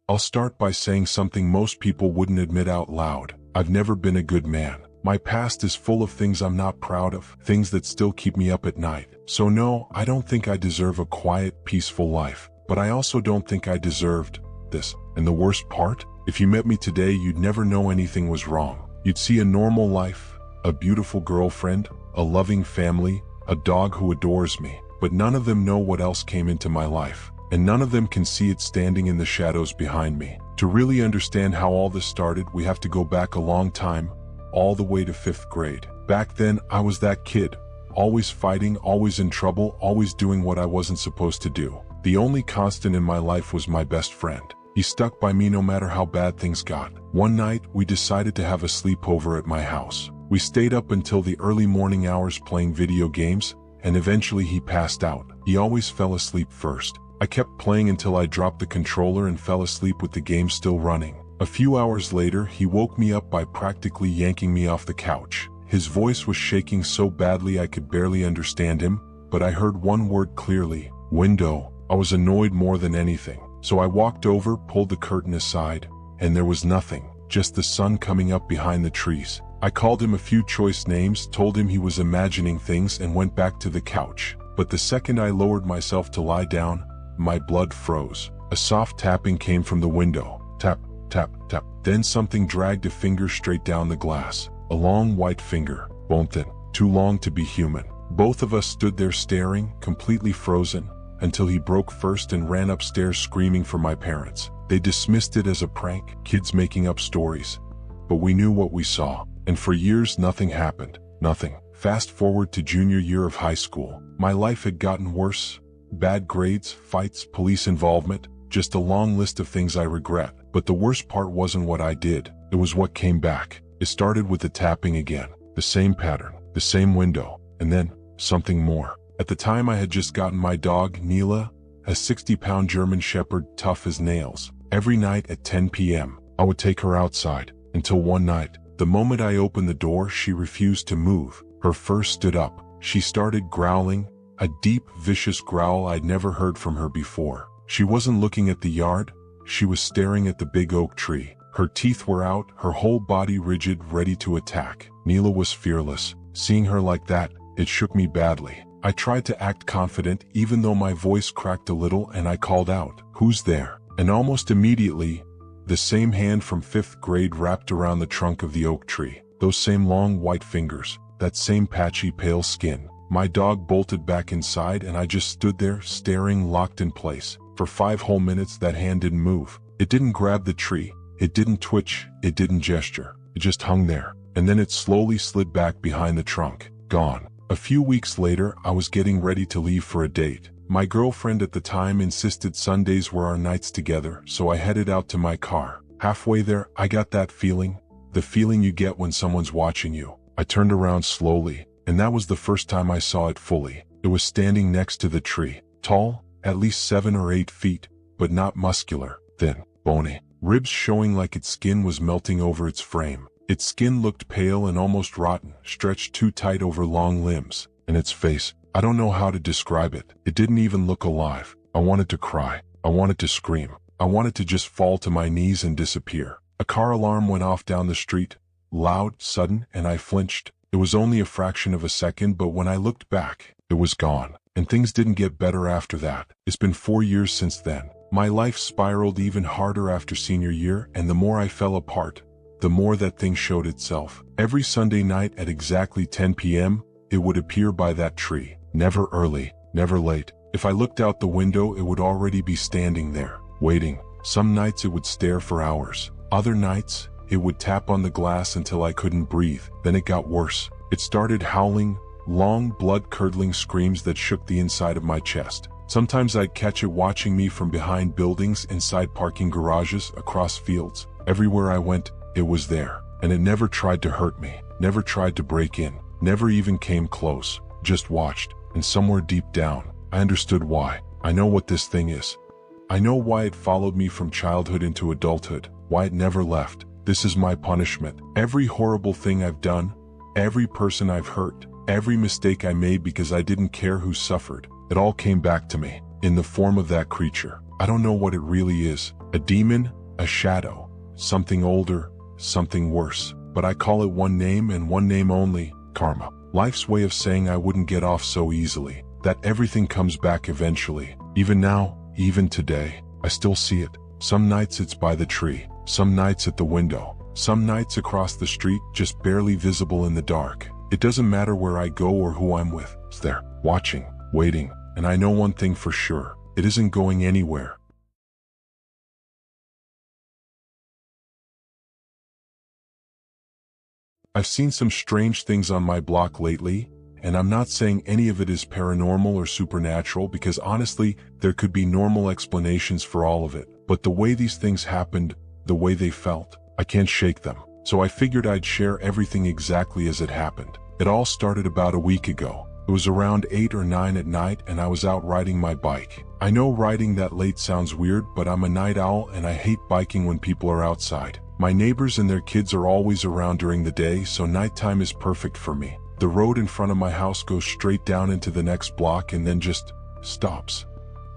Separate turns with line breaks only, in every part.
I'll start by saying something most people wouldn't admit out loud. I've never been a good man. My past is full of things I'm not proud of, things that still keep me up at night. So no, I don't think I deserve a quiet, peaceful life. But I also don't think I deserved this. And the worst part? If you met me today, you'd never know anything was wrong. You'd see a normal life, a beautiful girlfriend, a loving family, a dog who adores me. But none of them know what else came into my life. And none of them can see it standing in the shadows behind me. To really understand how all this started, we have to go back a long time, all the way to 5th grade. Back then, I was that kid, always fighting, always in trouble, always doing what I wasn't supposed to do. The only constant in my life was my best friend. He stuck by me no matter how bad things got. One night, we decided to have a sleepover at my house. We stayed up until the early morning hours playing video games, and eventually he passed out. He always fell asleep first. I kept playing until I dropped the controller and fell asleep with the game still running. A few hours later, he woke me up by practically yanking me off the couch. His voice was shaking so badly I could barely understand him, but I heard one word clearly: window. I was annoyed more than anything. So I walked over, pulled the curtain aside, and there was nothing, just the sun coming up behind the trees. I called him a few choice names, told him he was imagining things, and went back to the couch. But the second I lowered myself to lie down, my blood froze. A soft tapping came from the window. Tap, tap, tap. Then something dragged a finger straight down the glass. A long white finger, bone thin, too long to be human. Both of us stood there staring, completely frozen, until he broke first and ran upstairs screaming for my parents. They dismissed it as a prank, kids making up stories. But we knew what we saw, and for years nothing happened. Nothing. Fast forward to junior year of high school. My life had gotten worse. Bad grades, fights, police involvement, just a long list of things I regret. But the worst part wasn't what I did, it was what came back. It started with the tapping again, the same pattern, the same window, and then something more. At the time I had just gotten my dog, Neela, a 60-pound German Shepherd, tough as nails. Every night at 10 p.m., I would take her outside, until one night, the moment I opened the door, she refused to move. Her fur stood up. She started growling, a deep, vicious growl I'd never heard from her before. She wasn't looking at the yard, she was staring at the big oak tree. Her teeth were out, her whole body rigid, ready to attack. Neela was fearless. Seeing her like that, it shook me badly. I tried to act confident, even though my voice cracked a little, and I called out, "Who's there?" And almost immediately, the same hand from 5th grade wrapped around the trunk of the oak tree. Those same long white fingers, that same patchy pale skin. My dog bolted back inside and I just stood there, staring, locked in place. For 5 whole minutes that hand didn't move. It didn't grab the tree, it didn't twitch, it didn't gesture. It just hung there. And then it slowly slid back behind the trunk. Gone. A few weeks later, I was getting ready to leave for a date. My girlfriend at the time insisted Sundays were our nights together, so I headed out to my car. Halfway there, I got that feeling, the feeling you get when someone's watching you. I turned around slowly, and that was the first time I saw it fully. It was standing next to the tree, tall, at least 7 or 8 feet, but not muscular, thin, bony, ribs showing like its skin was melting over its frame. Its skin looked pale and almost rotten, stretched too tight over long limbs. And its face, I don't know how to describe it. It didn't even look alive. I wanted to cry. I wanted to scream. I wanted to just fall to my knees and disappear. A car alarm went off down the street, loud, sudden, and I flinched. It was only a fraction of a second, but when I looked back, it was gone. And things didn't get better after that. It's been 4 years since then. My life spiraled even harder after senior year, and the more I fell apart, the more that thing showed itself. Every Sunday night at exactly 10 p.m., it would appear by that tree. Never early, never late. If I looked out the window, it would already be standing there, waiting. Some nights it would stare for hours. Other nights, it would tap on the glass until I couldn't breathe. Then it got worse. It started howling, long, blood-curdling screams that shook the inside of my chest. Sometimes I'd catch it watching me from behind buildings, inside parking garages, across fields. Everywhere I went, it was there. And it never tried to hurt me, never tried to break in, never even came close, just watched. And somewhere deep down, I understood why. I know what this thing is. I know why it followed me from childhood into adulthood, why it never left. This is my punishment. Every horrible thing I've done, every person I've hurt, every mistake I made because I didn't care who suffered, it all came back to me, in the form of that creature. I don't know what it really is. A demon, a shadow, something older, something worse. But I call it one name and one name only, karma. Life's way of saying I wouldn't get off so easily, that everything comes back eventually. Even now, even today, I still see it. Some nights it's by the tree, some nights at the window, some nights across the street just barely visible in the dark. It doesn't matter where I go or who I'm with. It's there, watching, waiting, and I know one thing for sure. It isn't going anywhere. I've seen some strange things on my block lately, and I'm not saying any of it is paranormal or supernatural because honestly, there could be normal explanations for all of it. But the way these things happened, the way they felt, I can't shake them. So I figured I'd share everything exactly as it happened. It all started about a week ago. It was around 8 or 9 at night and I was out riding my bike. I know riding that late sounds weird, but I'm a night owl and I hate biking when people are outside. My neighbors and their kids are always around during the day, so nighttime is perfect for me. The road in front of my house goes straight down into the next block and then just stops.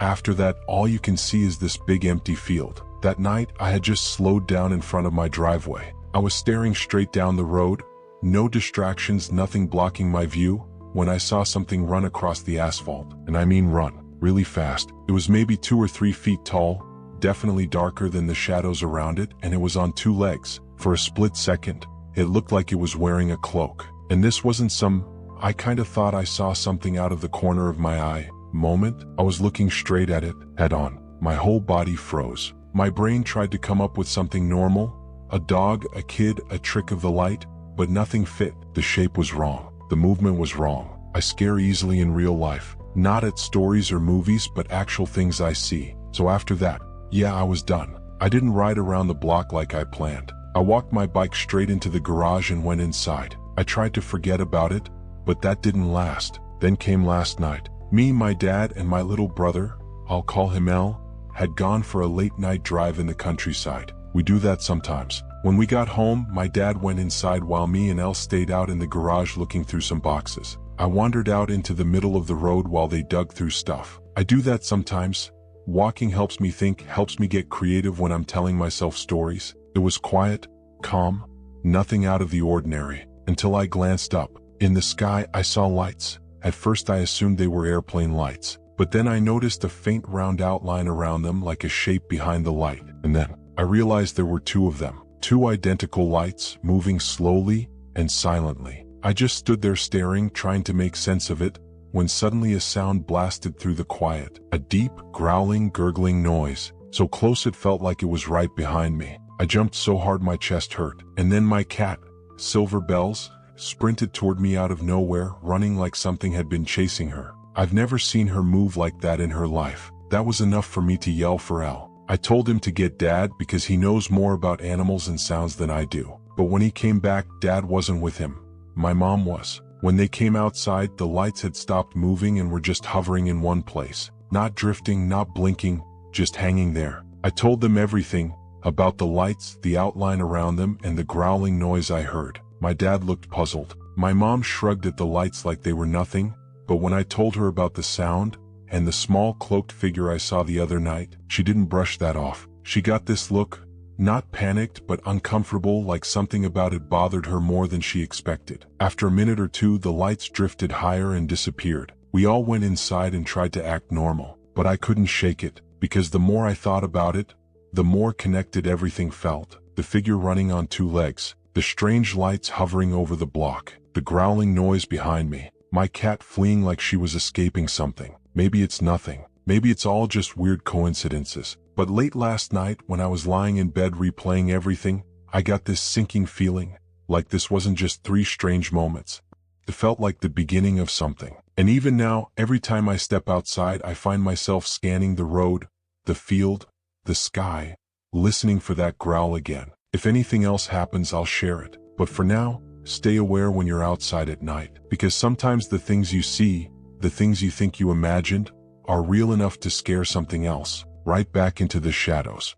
After that, all you can see is this big empty field. That night, I had just slowed down in front of my driveway. I was staring straight down the road, no distractions, nothing blocking my view, when I saw something run across the asphalt. And I mean run, really fast. It was maybe 2 or 3 feet tall, definitely darker than the shadows around it, and it was on 2 legs. For a split second, it looked like it was wearing a cloak. And this wasn't some, I kind of thought I saw something out of the corner of my eye moment. I was looking straight at it, head on. My whole body froze. My brain tried to come up with something normal, a dog, a kid, a trick of the light, but nothing fit. The shape was wrong. The movement was wrong. I scare easily in real life, not at stories or movies, but actual things I see. So after that, yeah, I was done. I didn't ride around the block like I planned. I walked my bike straight into the garage and went inside. I tried to forget about it, but that didn't last. Then came last night. Me, my dad, and my little brother, I'll call him L, had gone for a late night drive in the countryside. We do that sometimes. When we got home, my dad went inside while me and Elle stayed out in the garage looking through some boxes. I wandered out into the middle of the road while they dug through stuff. I do that sometimes. Walking helps me think, helps me get creative when I'm telling myself stories. It was quiet, calm, nothing out of the ordinary, until I glanced up. In the sky, I saw lights. At first I assumed they were airplane lights, but then I noticed a faint round outline around them like a shape behind the light. And then I realized there were 2 of them. 2 identical lights, moving slowly and silently. I just stood there staring, trying to make sense of it, when suddenly a sound blasted through the quiet. A deep, growling, gurgling noise, so close it felt like it was right behind me. I jumped so hard my chest hurt. And then my cat, Silver Bells, sprinted toward me out of nowhere, running like something had been chasing her. I've never seen her move like that in her life. That was enough for me to yell for Al. I told him to get Dad because he knows more about animals and sounds than I do. But when he came back, Dad wasn't with him. My mom was. When they came outside, the lights had stopped moving and were just hovering in one place. Not drifting, not blinking, just hanging there. I told them everything, about the lights, the outline around them, and the growling noise I heard. My dad looked puzzled. My mom shrugged at the lights like they were nothing, but when I told her about the sound and the small cloaked figure I saw the other night, she didn't brush that off. She got this look, not panicked but uncomfortable, like something about it bothered her more than she expected. After a minute or 2, the lights drifted higher and disappeared. We all went inside and tried to act normal, but I couldn't shake it, because the more I thought about it, the more connected everything felt. The figure running on 2 legs, the strange lights hovering over the block, the growling noise behind me, my cat fleeing like she was escaping something. Maybe it's nothing. Maybe it's all just weird coincidences. But late last night, when I was lying in bed replaying everything, I got this sinking feeling, like this wasn't just 3 strange moments. It felt like the beginning of something. And even now, every time I step outside, I find myself scanning the road, the field, the sky, listening for that growl again. If anything else happens, I'll share it. But for now, stay aware when you're outside at night, because sometimes the things you see, the things you think you imagined, are real enough to scare something else, right back into the shadows.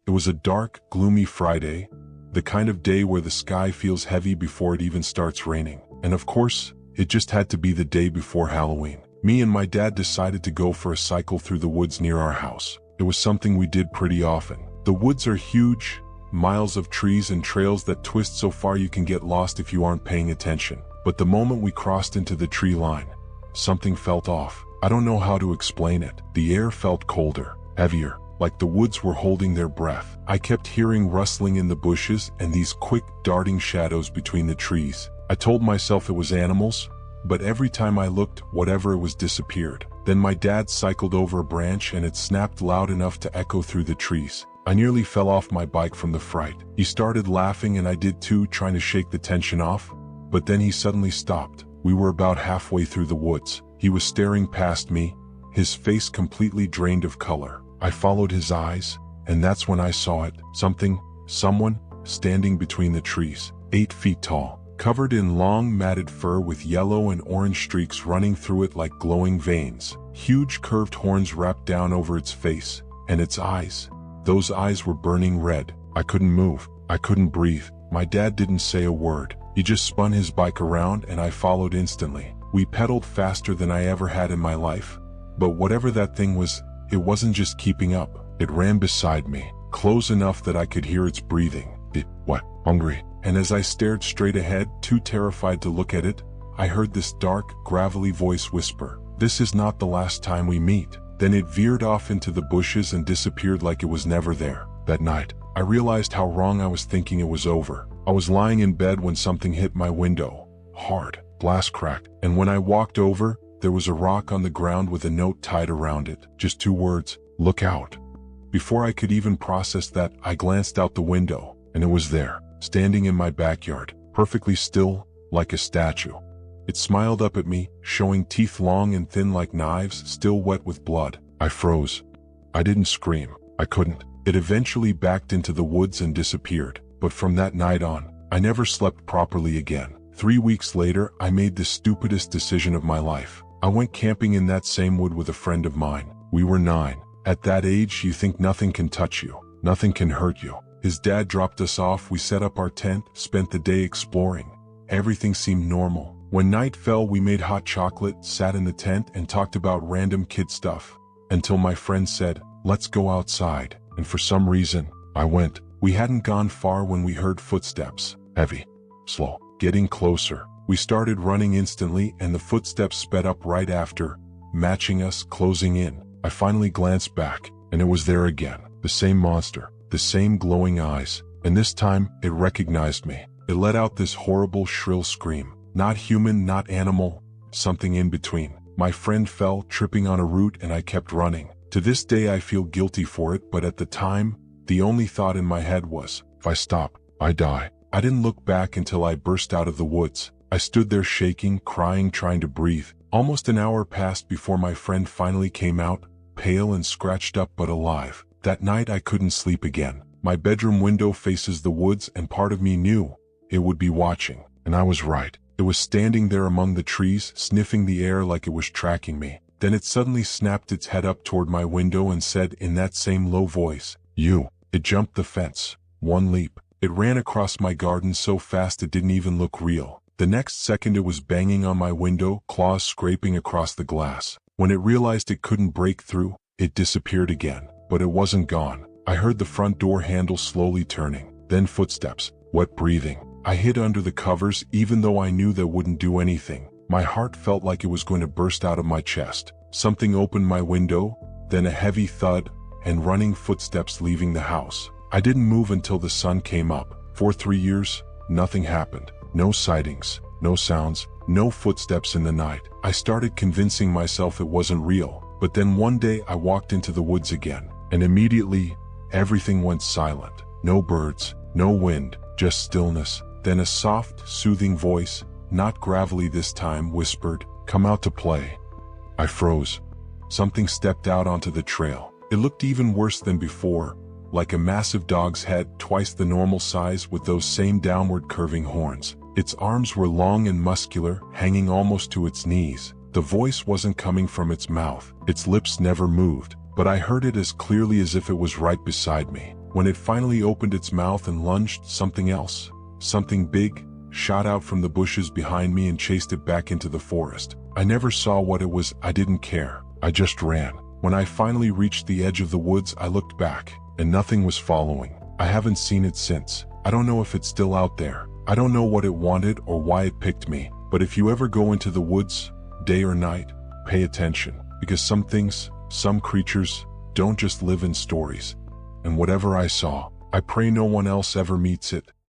It was a dark, gloomy Friday, the kind of day where the sky feels heavy before it even starts raining. And of course, It just had to be the day before Halloween. Me and my dad decided to go for a cycle through the woods near our house. It was something we did pretty often. The woods are huge, miles of trees and trails that twist so far you can get lost if you aren't paying attention. But the moment we crossed into the tree line, something felt off. I don't know how to explain it. The air felt colder, heavier, like the woods were holding their breath. I kept hearing rustling in the bushes and these quick, darting shadows between the trees. I told myself it was animals, but every time I looked, whatever it was disappeared. Then my dad cycled over a branch and it snapped loud enough to echo through the trees. I nearly fell off my bike from the fright. He started laughing and I did too, trying to shake the tension off, but then he suddenly stopped. We were about halfway through the woods. He was staring past me, his face completely drained of color. I followed his eyes, and that's when I saw it. Someone, standing between the trees, 8 feet tall, covered in long matted fur with yellow and orange streaks running through it like glowing veins. Huge curved horns wrapped down over its face, and its eyes. Those eyes were burning red. I couldn't move. I couldn't breathe. My dad didn't say a word. He just spun his bike around and I followed instantly. We pedaled faster than I ever had in my life. But whatever that thing was, it wasn't just keeping up. It ran beside me, close enough that I could hear its breathing. Hungry? And as I stared straight ahead, too terrified to look at it, I heard this dark, gravelly voice whisper, "This is not the last time we meet." Then it veered off into the bushes and disappeared like it was never there. That night, I realized how wrong I was thinking it was over. I was lying in bed when something hit my window. Hard. Glass cracked. And when I walked over, there was a rock on the ground with a note tied around it. Just 2 words, "Look out." Before I could even process that, I glanced out the window, and it was there, standing in my backyard, perfectly still, like a statue. It smiled up at me, showing teeth long and thin like knives, still wet with blood. I froze. I didn't scream. I couldn't. It eventually backed into the woods and disappeared. But from that night on, I never slept properly again. 3 weeks later, I made the stupidest decision of my life. I went camping in that same wood with a friend of mine. We were 9. At that age, you think nothing can touch you. Nothing can hurt you. His dad dropped us off, we set up our tent, spent the day exploring. Everything seemed normal. When night fell, we made hot chocolate, sat in the tent, and talked about random kid stuff. Until my friend said, "Let's go outside." And for some reason, I went. We hadn't gone far when we heard footsteps. Heavy. Slow. Getting closer. We started running instantly, and the footsteps sped up right after, matching us, closing in. I finally glanced back, and it was there again. The same monster. The same glowing eyes. And this time, it recognized me. It let out this horrible, shrill scream. Not human, not animal, something in between. My friend fell, tripping on a root, and I kept running. To this day I feel guilty for it, but at the time, the only thought in my head was, if I stop, I die. I didn't look back until I burst out of the woods. I stood there shaking, crying, trying to breathe. Almost an hour passed before my friend finally came out, pale and scratched up but alive. That night I couldn't sleep again. My bedroom window faces the woods and part of me knew it would be watching. And I was right. It was standing there among the trees, sniffing the air like it was tracking me. Then it suddenly snapped its head up toward my window and said in that same low voice, "You." It jumped the fence. One leap. It ran across my garden so fast it didn't even look real. The next second it was banging on my window, claws scraping across the glass. When it realized it couldn't break through, it disappeared again. But it wasn't gone. I heard the front door handle slowly turning. Then footsteps. Wet breathing. I hid under the covers even though I knew that wouldn't do anything. My heart felt like it was going to burst out of my chest. Something opened my window, then a heavy thud, and running footsteps leaving the house. I didn't move until the sun came up. For 3 years, nothing happened. No sightings, no sounds, no footsteps in the night. I started convincing myself it wasn't real. But then one day I walked into the woods again, and immediately, everything went silent. No birds, no wind, just stillness. Then a soft, soothing voice, not gravelly this time, whispered, "Come out to play." I froze. Something stepped out onto the trail. It looked even worse than before, like a massive dog's head, twice the normal size with those same downward curving horns. Its arms were long and muscular, hanging almost to its knees. The voice wasn't coming from its mouth. Its lips never moved, but I heard it as clearly as if it was right beside me. When it finally opened its mouth and lunged, something else. Something big, shot out from the bushes behind me and chased it back into the forest. I never saw what it was, I didn't care. I just ran. When I finally reached the edge of the woods, I looked back, and nothing was following. I haven't seen it since. I don't know if it's still out there. I don't know what it wanted or why it picked me. But if you ever go into the woods, day or night, pay attention. Because some things, some creatures, don't just live in stories. And whatever I saw, I pray no one else ever meets it.